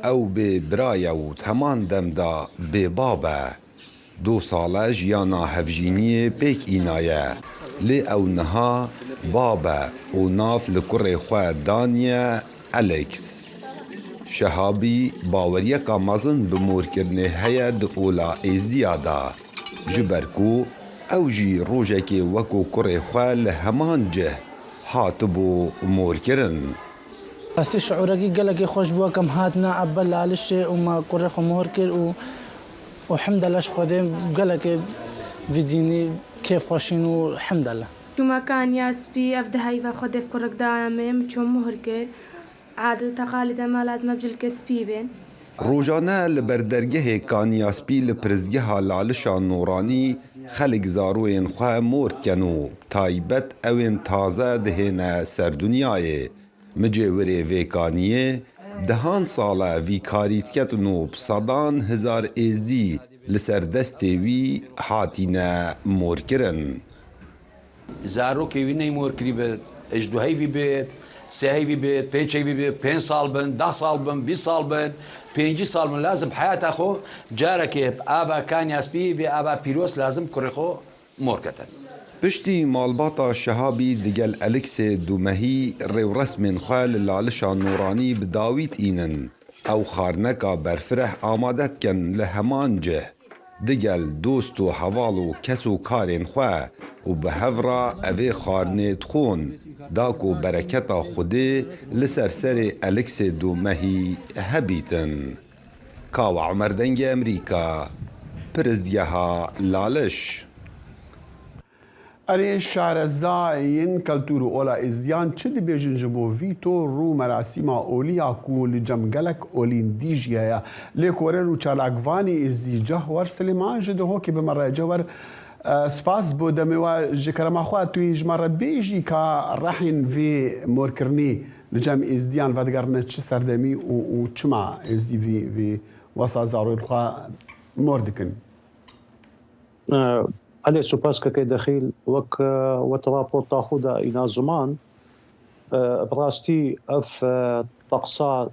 او به برای و تمان دمدا به بابا 2 ساله جیانا هفجینی پیک اینایه لی او نها بابا و ناف لکر خواه دانیا الکس شهابی باوریه که مزن به مورکرنه هیا د اولا ازدیا دا جبرکو او جی روژه که وکو کر خواه لهمان جه هاتبو مورکرن استی شعورکی گلکی خوش بوا کم هاتنا عبال لالش وما كره موركر وحمد لله خدیم گلکی فيديني كيف خوشين وحمد لله كما كان ياسبي أفدهاي فخدف كرك دائما چون مهركر عادل تقاليد ما لازم بجل كسبي بين روزانه لبردرگه کانیاسپی لپرزگه لالشا نورانی خلق زاروین خواه مورد کنو تایبت اوین تازه دهینه سر دنیای مجوری ویکانیه دهان ساله وی کاریت کتنو بصدان هزار ازدی لسر دستی وی حاتینه مور کرن زارو که وی نی مور کری بید اجدوهی وی بید سهی وی بید پیچی وی بید 5 سال بند 10 سال بند 20 سال بند 5 سال من لازم حیات خو جاره که آبا کانیاسپی به آبا پیروس لازم کری خو مور کتن پشتی مالباتا شهابی دگل الکس دومهی ریو رسم خوال لالشا نورانی بداویت اینن او خارنکا برفرح آمادت کن لهمان جه دگل دوست و حوال و کس و کارین خواه و به هورا اوه خارنت خون داکو برکتا خوده لسرسر الکس دومهی هبیتن کاو عمر دنگ امریکا پرزدیها لالش اری شارزاین کلتور اولا ازیان چه دی بیجن جبو ویتو رو مراسم اولیا کو لجمگلک اولین دیجیا لیکوره رو چالاگوانی ازدی جهور سلیمان جده هو که به مره جور سپاس بود میوا جکرما خو توی جمره بیجی کا رحین وی مورکرنی لجم ازدیان ودگرنه چه سردمی و چما ازدی وی وسا زارو خو موردکن علي سوباس كي دخيل وك وترابور تاخذ إلى زمان براستي اف طقسا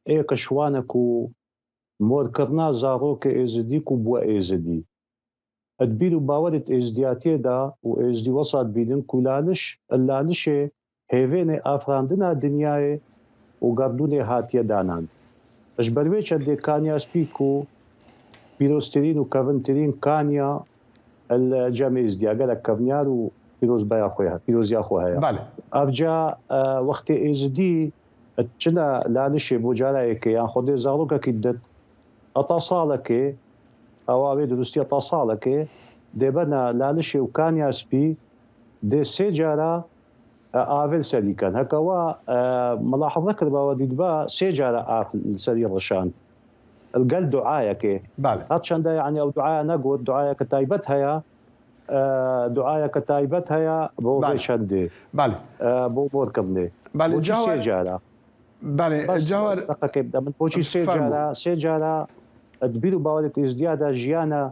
ايك شوانكو موركرنا زاروك ازديكو بوا ازدي ادبيلو باورت ازدياتي دا و ازدي وصل بيدن كولانش اللانش هيفين افراندنا دنياي و قردوني هاتيا دانان اجبرويش ادي كانيا سبيكو بيروسترين وكافنترين كانيا الجامع ازديا قال لك كافنيار وبيروز بايا خويا بيروز يا خويا بله افجا وقت ازدي تشنا لالش بوجالايك يا خدي زاروكا كدت اتصالك او ابي دوستي اتصالك دبنا لالش وكانيا سبي دي سجارة افل سليكان هكا ملاحظه كربا وديدبا سجارة افل سري رشان القل دعايك بله هاتشان ده يعني او دعاية نقول دعاية كتايبتها يا دعاية كتايبتها يا بو شندي بله بو مركبني بله جوهر سجارة بله جوهر كيبدا من بوشي سجارة تبيلو باولت ازديادة جيانا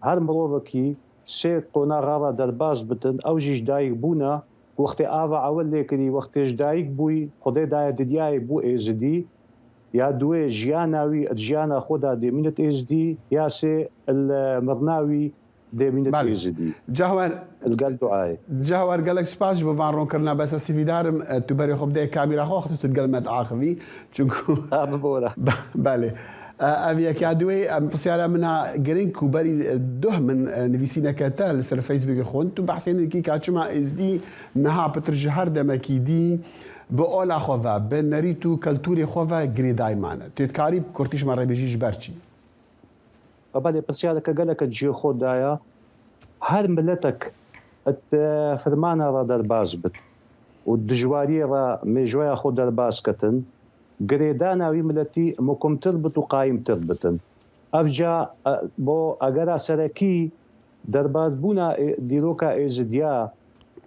هر مروبكي سي قونا غارة درباز بتن او جيش دايك بونا وقت آفا عول ليكري وقت جدايك بوي خدي دايا ددياي بو ازدي يا دوي جياناوي جيانا خدا دي منت ازدي يا سي المرناوي دي منت ازدي جوهر القلب دعاي جوهر قالك سباش بفان كرنا بس سيفيدار تبري خب دي كاميرا خو اختو تتقلمت عاخذي چونكو ببورا بله ابي كادوي بسيارة منها جرين كوبري ده من نفيسينا كتال سر فيسبوك خون تو بحسين كي كاتشما ازدي نها بترجهر دمكيدي بقول خوفا بنريتو كالتوري خوفا جريداي معنا تتكاري كورتيش مرة بيجيش برشي فبالي بسيارة كقالك تجي خود دايا هر ملتك فرمانا را درباز بت والدجواري را مجوية خود درباز كتن جريدانا وي ملتي مكم تربط وقايم تربطن افجا بو اگرا سركي درباز بونا ديروكا ازديا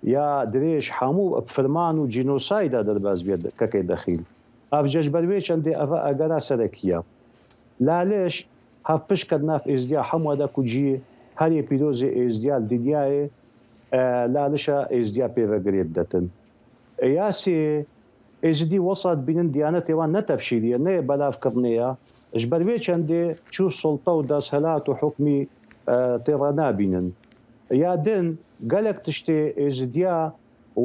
يا دريش حمو فرمان وجينوسايد درباز بيد كاكي دخيل ئەفجەش بەروێ چەندێ ئەڤە ئەگەرا سەرەکیە لالێش هەفپش کە ناف ئێزدیا هەمووەدا کوجیە هەرێ پیرۆزێ ئێزدیا دنیاە لالشە ئێزدیا پێوەگرێت دەتن یاسێ ئێزدی وەسات بینن دیانەت ێوان نەتەفشیریە نەیە بەلافکردنەیە ژ بەروێ چەندێ چوو سڵتە و دەسهەلات و حکمی تێڕە نابینن یادن گەلێک تشتێ ئێزدیا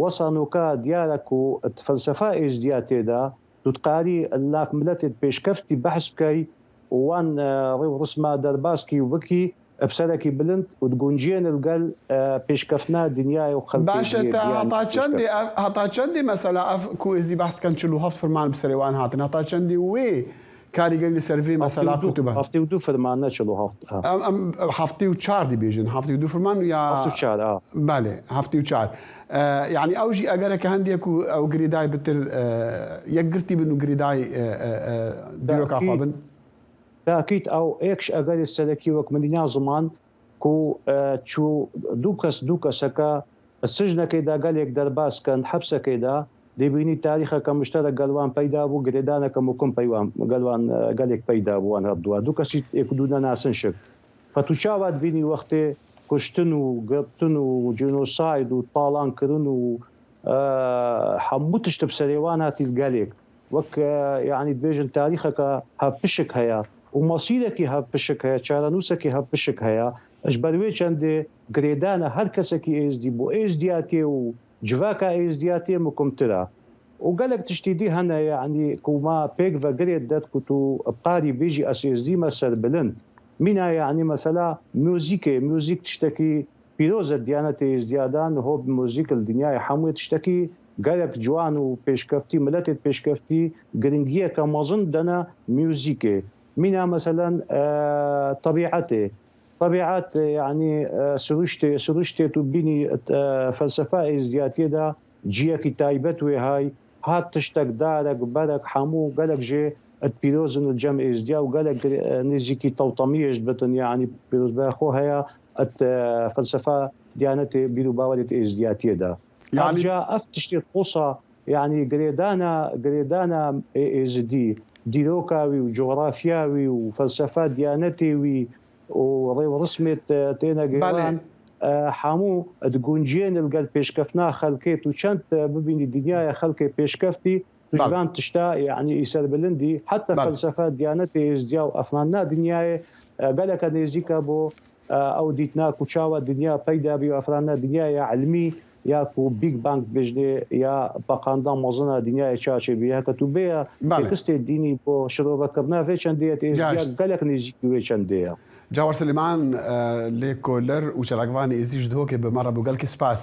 وەسانۆکە دیارەک و فەلسەفا ئێزدیا تێدا دوتقاری لاک ملەتێت پێشکەفتی بەحس بکەی وان ڕێ و ڕسما دەرباسکی و بکی بسەرێکی بلند و دگونجێن لەگەل پێشکەفتنا دنیای و خەڵکی باشە هەتا چەندی مەسەلا ئەف کو ئێزی بەحسکەن 47 فرمان بسەرێوان هاتن هەتا چەندی وێ کاریگەری سەرڤێ مەسەلا کوتوبە 72 فرمان نە 74 دەبێژن 72 فرمان و یا بەڵێ 74 یعنی ئەوژی ئەگەرەکە هەندێک و ئەو گریدای بتر یەکگرتی بن و گریدای بیرۆکاخوا بن تاکیت ئەو ئێکش ئەگەری سەرەکی وەک مدینا زمان و چوو دوو کەسەکە سژنەکەیدا گەلێک دەرباسکەن حەبسەکەیدا دەبینی تاریخەکە مشتەرە گەلوان پەیدا بوو گرێدانەکەم وکم پەیوان گەلوان گەلێک پەیدا بووان هەردووە دوو کەسی ئێکدوو نەناسن شک فەتو چاوات بینی وەختێ کوشتن و گرتن و جنۆساید و تاڵانکردن و هەموو تشتە بسەرێوان هاتی گەلێک وەک یعنی بێژن تاریخەکە هەپشک هەیە و مەسیرێکی هەپشک هەیە چارەنووسێکی هەپشک هەیە ئەش بەروێ چەندێ گرێدانە هەر کەسێکی ئێزدی بۆ ئێزدیاتێ و جواکە ئێزدیاتێ مکمترە و گەلێک تشتیدی هەنە یعنی کوما پێک بەگرێت دەتکوت و قاری بێژی ئەسێزدیمە سەر بلند مینا یعنی مەسەلا میوزیک تشتێکی پیرۆزە دیانەتە ئێزدیادان هۆ موزیک دنیای هەمووی تشتێکی گەلێک جوان و پێشکەفتی ملەتێت پێشکەفتی گرنگیەکە مەزن دەنە میوزیکێ مینا مەسەلەن طبیعەتێ طبيعات يعني سروشتي تبيني فلسفة إزدياتيدا جيكي تايبت وهاي هات تشتك دارك برك حمو قالك جي البيروزن الجمع إزديا وقالك نزيكي توطميش بتن يعني بيروز باخو هيا فلسفة ديانتي بيرو باولة إزدياتيدا يعني جا أفتشتي القصة يعني قريدانا إزدي ديروكاوي وجغرافياوي وفلسفة ديانتي وڕێ ڕسمێت تێنە گەیان هەموو دگونجێن لەگەل پێشکەفتنا خەڵکێت و چەند ببینی دنیایە خەڵکی پێشکەفتی دوژان تشتا یعنی ئیسەر بلندی حتا فەلسەفە دیانەتی ئێزدیا و ئەفناننا دنیایە گەلەکە نێزیکە بۆ ئەو دیتناک و چاوە دنیا پەیدابی و ئەفرانە دنیایە علمی یا و بیگ بانک بژێ یا بەقاندان مەزنە دنیای چاچێ بیە کە تو بەیە کەستێ دینی بۆ شرۆڤەکردنا وێ چەندەیە گەلێک نزیکی وێ چەندەیە جاوەر سلیمان لێ کۆلەر و چەلاکوانی ئێزیش دۆکێ بمەڕە بوو گەلکی سپاس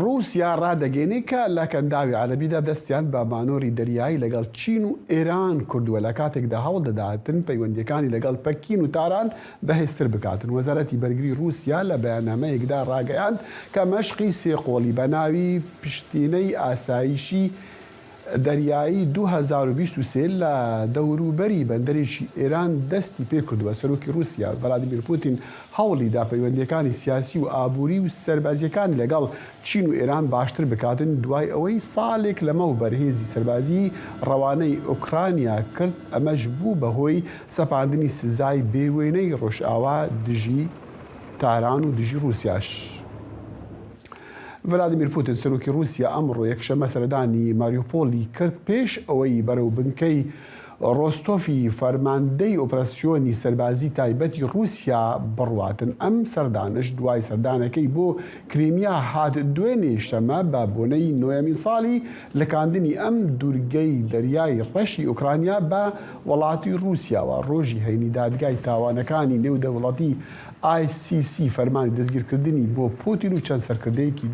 رووسیا ڕادەگەێنێ کە لە کەنداوی عەرەبیدا دەستیان بە مانۆری دەریایی لەگەڵ چین و ئێران کردووە لە کاتێکدا هەوڵ دەداتن پەیوەندیەکانی لەگەڵ پەکین و تاران بەهێزتر بکاتن. وەزارەتی بەرگری رووسیا لە بەیاننامەیەکدا ڕاگەیاند کە مەشقی سێقۆڵی بە ناوی پشتینەی ئاسایشی دەریایی 2023 لە دەوروبەری بەندەرێکی ئێران دەستی پێ کردووە. سەرۆکی رووسیا ڤلادیمیر پوتین هەوڵیدا پەیوەندیەکانی سیاسی و ئابووری و سەربازیەکانی لەگەڵ چین و ئێران باشتر بکاتن دوای ئەوەی ساڵێک لەمەو بەرهێزی سەربازی ڕەوانەی ئوکرانیا کرد. ئەمەش بوو بەهۆی سەپاندنی سزای بێوێنەی ڕۆژئاوا دژی تاران و دژی رووسیاش. ڤلادیمیر پوتین سەرۆکی رووسیا ئەمڕۆ یەکشەمە سەردانی ماریوپۆلی کرد پێش ئەوەی بەرەو بنکەی ڕۆستۆفی فەرماندەی ئۆپراسیۆنی سەربازی تایبەتی رووسیا بڕواتن. ئەم سەردانش دوای سەردانەکەی بۆ کریمیا هات دوێنێ شەمە بە بۆنەی نۆیەمین ساڵی لەکاندنی ئەم دوورگەی دەریای ڕەشی ئوکرانیا بە وڵاتی رووسیاوە. ڕۆژی هەینی دادگای تاوانەکانی نێودەوڵەتی ICC فەرمانی دەستگیرکردنی بۆ پوتین و چەند سەرکردەیەکی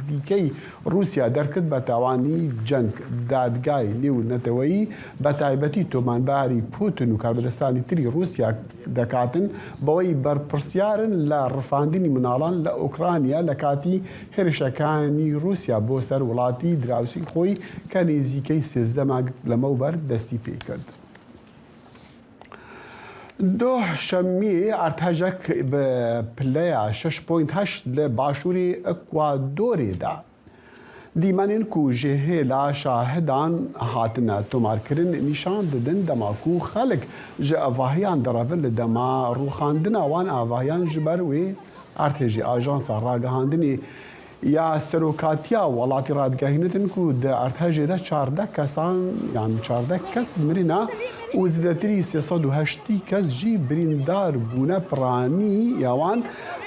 دیکەی رووسیا دەرکرد بە تاوانی جەنگ. دادگای نێونەتەوەیی بە تایبەتی تۆمانباری پوتین و کاربەدەستانی تری رووسیا دەکاتن بەوەی بەرپرسیارن لە ڕفاندنی مناڵان لە ئوکرانیا لە کاتی هێرشەکانی رووسیا بۆ سەر وڵاتی دراوسی خۆی کە نێزیکەی 13 مانگ لەمەوبەر دەستی پێ کرد. دوشەمێ ئەرتەژەک بە پلەیە 6.8 لە باشووری ئەکوادۆرێدا دیمانین کو جهلا شاهدان هاتنا تمارکرین نشان ددن دماکو خلق جه اواهیان درابل دما روخاندن وان اواهیان جبر وی ارتجی آژانس راگهاندنی یا سروکاتیا ولاتی رادگاهینتن کو د ارتجی ده 14 کسان یعنی 14 کس مرینا و زیاتری 308 کس جی بریندار بونه پرانی یوان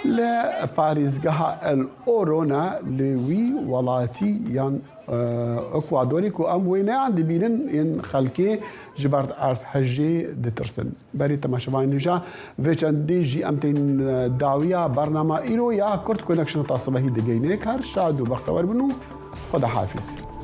لپاریزگاه الاورونا لوی ولاتی یان اکوادوری کو ام وینه عندي بینن این خلکی جبرت ارتجی دترسن بری تماشاوان نجا وچندی جی امتین داویا برنامه ایرو یا کرد کنکشن تصبحی دگینه کار شاد و بختور بنو خدا حافظ